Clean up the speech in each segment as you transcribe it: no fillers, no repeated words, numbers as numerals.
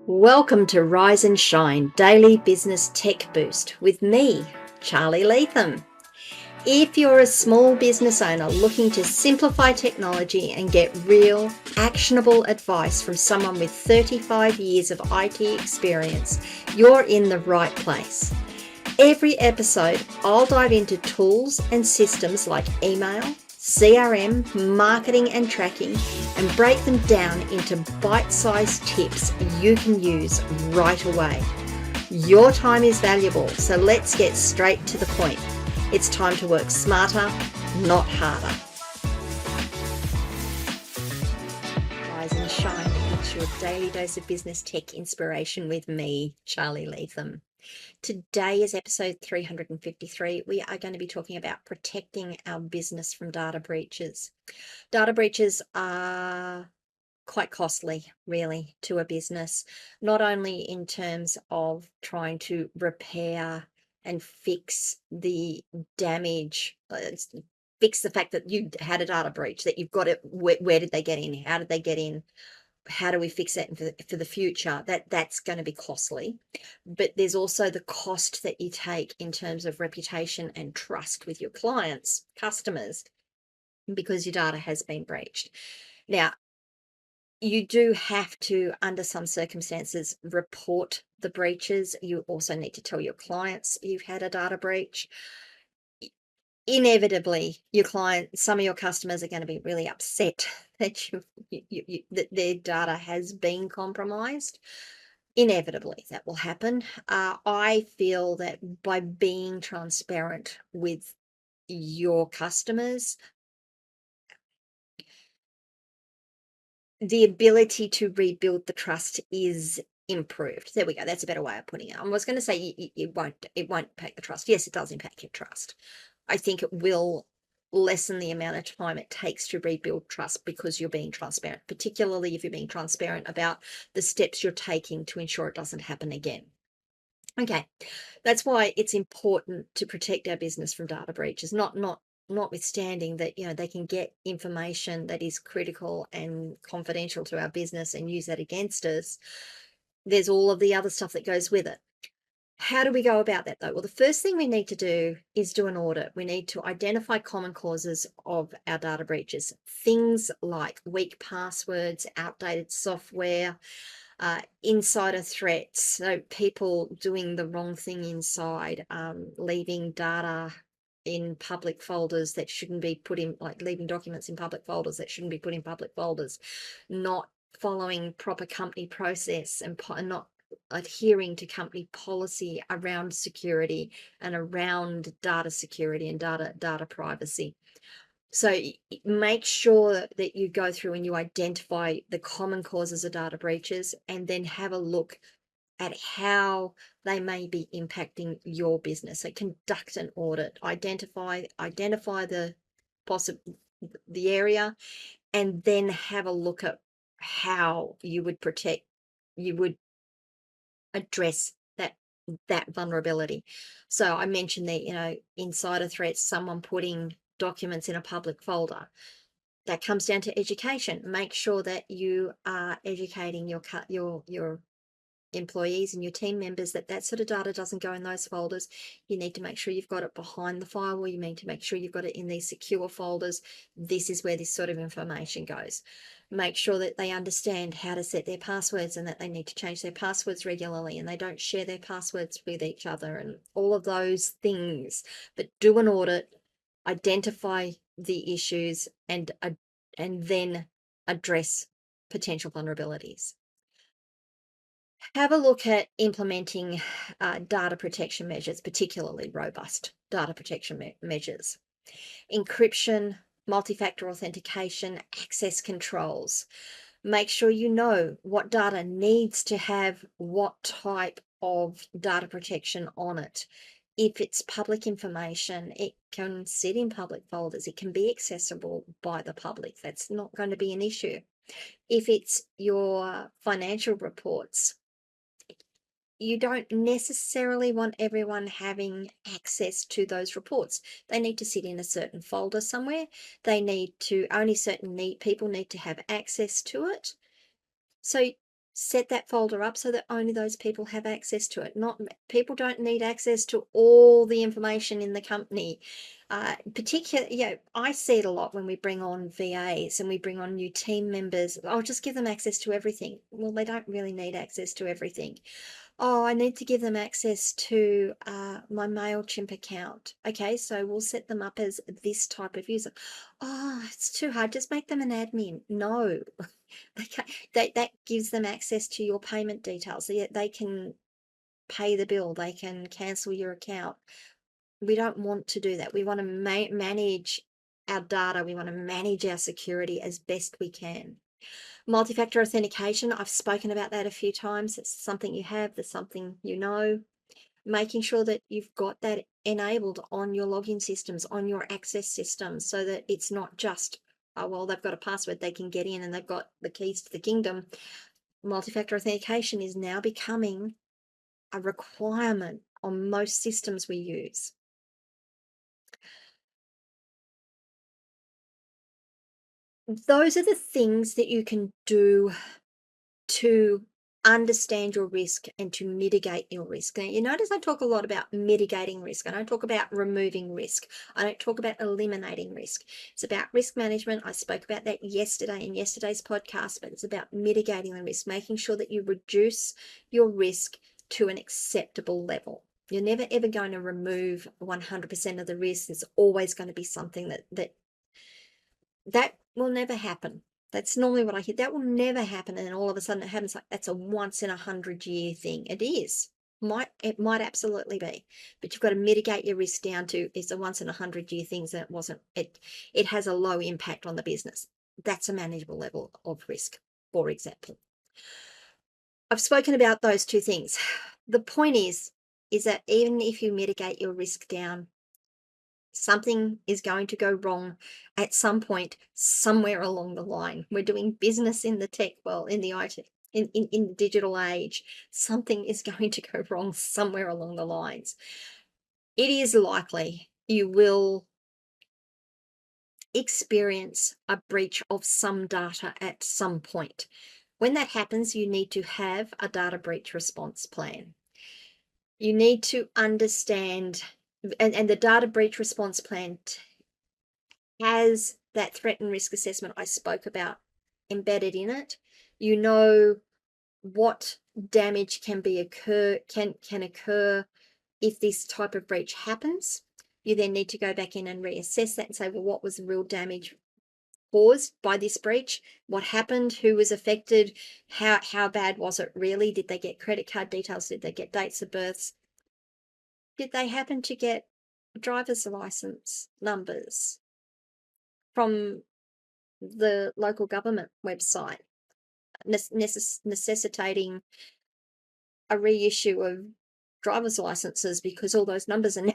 Welcome to Rise and Shine Daily Business Tech Boost with me, Charly Leetham. If you're a small business owner looking to simplify technology and get real, actionable advice from someone with 35 years of IT experience, you're in the right place. Every episode, I'll dive into tools and systems like email, CRM, marketing and tracking, and break them down into bite-sized tips you can use right away. Your time is valuable, so let's get straight to the point. It's time to work smarter, not harder. Rise and shine. It's your daily dose of business tech inspiration with me, Charly Leetham. Today is episode 353. We are going to be talking about protecting our business from data breaches. Data breaches are quite costly, really, to a business, not only in terms of trying to repair and fix the damage, fix the fact that you had a data breach, that you've got it, where did they get in? How did they get in? How do we fix that for the future? That's going to be costly. But there's also the cost that you take in terms of reputation and trust with your clients, customers, because your data has been breached. Now, you do have to, under some circumstances, report the breaches. You also need to tell your clients you've had a data breach. Inevitably, some of your customers are going to be really upset that that their data has been compromised. Inevitably, that will happen. I feel that by being transparent with your customers, the ability to rebuild the trust is improved. There we go. That's a better way of putting it. I was going to say it won't impact the trust. Yes, it does impact your trust. I think it will lessen the amount of time it takes to rebuild trust because you're being transparent, particularly if you're being transparent about the steps you're taking to ensure it doesn't happen again. Okay, that's why it's important to protect our business from data breaches, notwithstanding that, they can get information that is critical and confidential to our business and use that against us. There's all of the other stuff that goes with it. How do we go about that, though? Well, the first thing we need to do is do an audit. We need to identify common causes of our data breaches. Things like weak passwords, outdated software, insider threats, so people doing the wrong thing inside, leaving data in public folders that shouldn't be put in, like leaving documents in public folders that shouldn't be put in public folders, not following proper company process and not adhering to company policy around security and around data security and data privacy. So make sure that you go through and you identify the common causes of data breaches and then have a look at how they may be impacting your business. So conduct an audit, identify the area, and then have a look at how you would address that vulnerability. So I mentioned that, insider threats, someone putting documents in a public folder. That comes down to education. Make sure that you are educating your employees and your team members that sort of data doesn't go in those folders. You need to make sure you've got it behind the firewall. You need to make sure you've got it in these secure folders. This is where this sort of information goes. Make sure that they understand how to set their passwords and that they need to change their passwords regularly and they don't share their passwords with each other and all of those things. But do an audit, identify the issues, and then address potential vulnerabilities. Have a look at implementing data protection measures, particularly robust data protection measures. Encryption, multi-factor authentication, access controls. Make sure you know what data needs to have what type of data protection on it. If it's public information, it can sit in public folders. It can be accessible by the public. That's not going to be an issue. If it's your financial reports, you don't necessarily want everyone having access to those reports. They need to sit in a certain folder somewhere. Only certain people need to have access to it. So set that folder up so that only those people have access to it. Not people don't need access to all the information in the company. Particularly, I see it a lot when we bring on VAs and we bring on new team members. I'll just give them access to everything. Well, they don't really need access to everything. Oh, I need to give them access to my MailChimp account. Okay, so we'll set them up as this type of user. Oh, it's too hard. Just make them an admin. No, that gives them access to your payment details. They can pay the bill. They can cancel your account. We don't want to do that. We want to manage our data. We want to manage our security as best we can. Multi-factor authentication, I've spoken about that a few times. It's something you have, that's something you know. Making sure that you've got that enabled on your login systems, on your access systems, so that it's not just, oh, well, they've got a password, they can get in and they've got the keys to the kingdom. Multi-factor authentication is now becoming a requirement on most systems we use. Those are the things that you can do to understand your risk and to mitigate your risk. Now, you notice I talk a lot about mitigating risk. I don't talk about removing risk. I don't talk about eliminating risk. It's about risk management. I spoke about that yesterday in yesterday's podcast, but it's about mitigating the risk, making sure that you reduce your risk to an acceptable level. You're never ever going to remove 100% of the risk. There's always going to be something that will never happen. That's normally what I hear. That will never happen, and then all of a sudden it happens. Like that's a once in 100-year thing. It is. It might absolutely be, but you've got to mitigate your risk down to it's a once in 100-year thing. So it wasn't. It has a low impact on the business. That's a manageable level of risk, for example. I've spoken about those two things. The point is that even if you mitigate your risk down, something is going to go wrong at some point, somewhere along the line. We're doing business in the tech world, in the IT, in the digital age. Something is going to go wrong somewhere along the lines. It is likely you will experience a breach of some data at some point. When that happens, you need to have a data breach response plan. You need to understand, and the data breach response plan has that threat and risk assessment I spoke about embedded in it. You know what damage can occur if this type of breach happens. You then need to go back in and reassess that and say, well, what was the real damage caused by this breach? What happened? Who was affected? How bad was it really? Did they get credit card details? Did they get dates of births? Did they happen to get driver's license numbers from the local government website, necessitating a reissue of driver's licenses because all those numbers are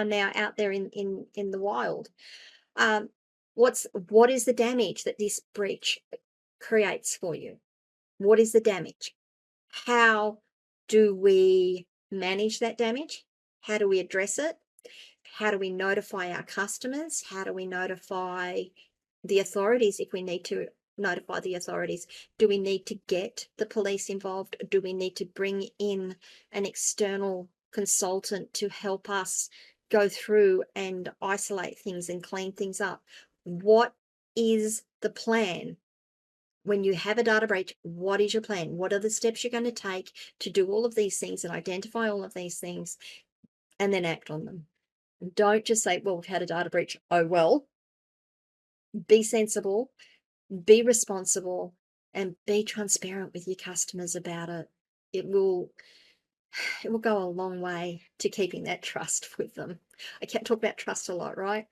now out there in the wild? What is the damage that this breach creates for you? What is the damage? How do we manage that damage? How do we address it? How do we notify our customers? How do we notify the authorities if we need to notify the authorities? Do we need to get the police involved? Do we need to bring in an external consultant to help us go through and isolate things and clean things up? What is the plan? When you have a data breach, what is your plan? What are the steps you're going to take to do all of these things and identify all of these things and then act on them? Don't just say, well, we've had a data breach. Oh, well. Be sensible, be responsible, and be transparent with your customers about it. It will go a long way to keeping that trust with them. I can't talk about trust a lot, right?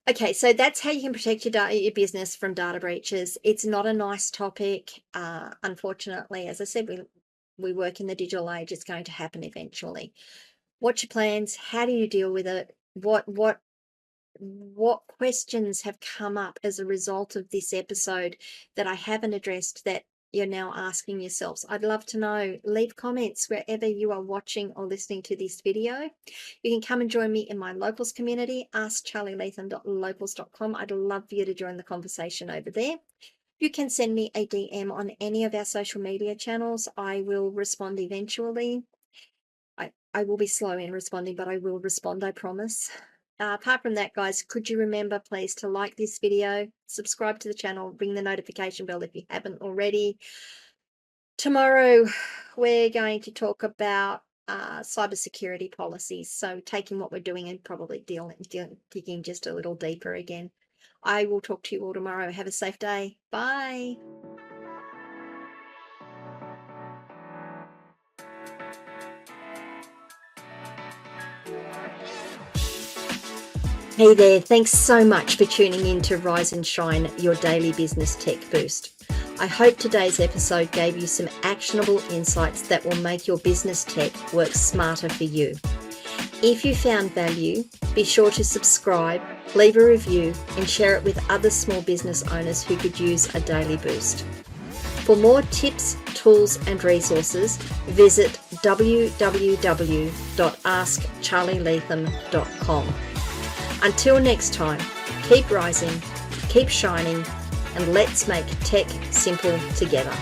Okay, so that's how you can protect your business from data breaches. It's not a nice topic. Unfortunately, as I said, we work in the digital age. It's going to happen eventually. What's your plans? How do you deal with it? What questions have come up as a result of this episode that I haven't addressed that you're now asking yourselves? I'd love to know. Leave comments wherever you are watching or listening to this video. You can come and join me in my locals community, askcharlyleetham.locals.com. I'd love for you to join the conversation over there. You can send me a DM on any of our social media channels. I will respond eventually. I will be slow in responding, but I will respond, I promise. Apart from that, guys, could you remember, please, to like this video, subscribe to the channel, ring the notification bell if you haven't already. Tomorrow, we're going to talk about cybersecurity policies. So taking what we're doing and probably digging just a little deeper again. I will talk to you all tomorrow. Have a safe day. Bye. Hey there, thanks so much for tuning in to Rise and Shine, your daily business tech boost. I hope today's episode gave you some actionable insights that will make your business tech work smarter for you. If you found value, be sure to subscribe, leave a review, and share it with other small business owners who could use a daily boost. For more tips, tools, and resources, visit www.askcharlyleetham.com. Until next time, keep rising, keep shining, and let's make tech simple together.